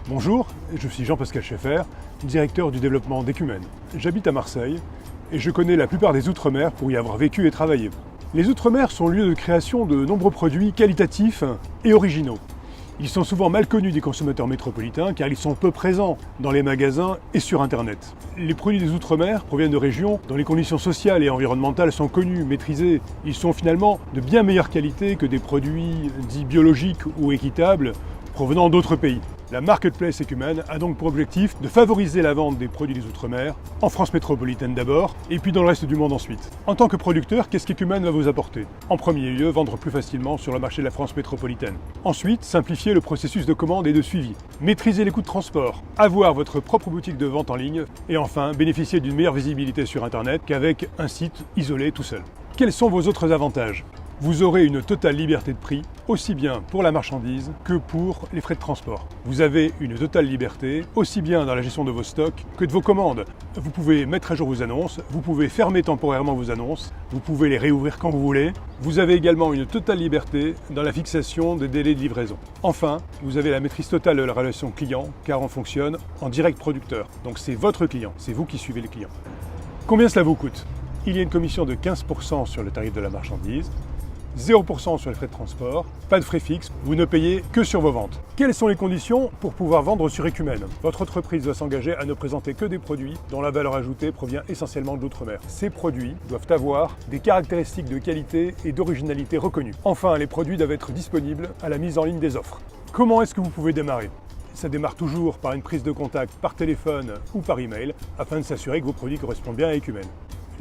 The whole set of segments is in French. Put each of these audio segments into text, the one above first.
Bonjour, je suis Jean-Pascal Schaeffer, directeur du développement d'Ecumène. J'habite à Marseille et je connais la plupart des Outre-mer pour y avoir vécu et travaillé. Les Outre-mer sont le lieu de création de nombreux produits qualitatifs et originaux. Ils sont souvent mal connus des consommateurs métropolitains car ils sont peu présents dans les magasins et sur Internet. Les produits des Outre-mer proviennent de régions dont les conditions sociales et environnementales sont connues, maîtrisées. Ils sont finalement de bien meilleure qualité que des produits dits biologiques ou équitables provenant d'autres pays. La marketplace Ecumène a donc pour objectif de favoriser la vente des produits des Outre-mer, en France métropolitaine d'abord, et puis dans le reste du monde ensuite. En tant que producteur, qu'est-ce qu'Ecumène va vous apporter? En premier lieu, vendre plus facilement sur le marché de la France métropolitaine. Ensuite, simplifier le processus de commande et de suivi. Maîtriser les coûts de transport. Avoir votre propre boutique de vente en ligne. Et enfin, bénéficier d'une meilleure visibilité sur Internet qu'avec un site isolé tout seul. Quels sont vos autres avantages? Vous aurez une totale liberté de prix, aussi bien pour la marchandise que pour les frais de transport. Vous avez une totale liberté, aussi bien dans la gestion de vos stocks que de vos commandes. Vous pouvez mettre à jour vos annonces, vous pouvez fermer temporairement vos annonces, vous pouvez les réouvrir quand vous voulez. Vous avez également une totale liberté dans la fixation des délais de livraison. Enfin, vous avez la maîtrise totale de la relation client, car on fonctionne en direct producteur. Donc c'est votre client, c'est vous qui suivez le client. Combien cela vous coûte? Il y a une commission de 15% sur le tarif de la marchandise, 0% sur les frais de transport, pas de frais fixes, vous ne payez que sur vos ventes. Quelles sont les conditions pour pouvoir vendre sur Ecumène? Votre entreprise doit s'engager à ne présenter que des produits dont la valeur ajoutée provient essentiellement de l'outre-mer. Ces produits doivent avoir des caractéristiques de qualité et d'originalité reconnues. Enfin, les produits doivent être disponibles à la mise en ligne des offres. Comment est-ce que vous pouvez démarrer? Ça démarre toujours par une prise de contact par téléphone ou par email afin de s'assurer que vos produits correspondent bien à Ecumène.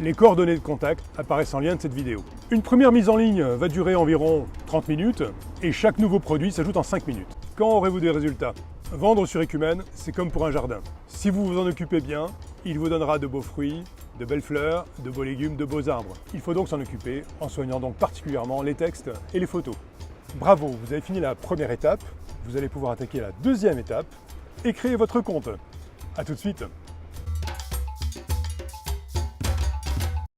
Les coordonnées de contact apparaissent en lien de cette vidéo. Une première mise en ligne va durer environ 30 minutes et chaque nouveau produit s'ajoute en 5 minutes. Quand aurez-vous des résultats? Vendre sur Ecumène, c'est comme pour un jardin. Si vous vous en occupez bien, il vous donnera de beaux fruits, de belles fleurs, de beaux légumes, de beaux arbres. Il faut donc s'en occuper en soignant donc particulièrement les textes et les photos. Bravo, vous avez fini la première étape. Vous allez pouvoir attaquer la deuxième étape et créer votre compte. A tout de suite.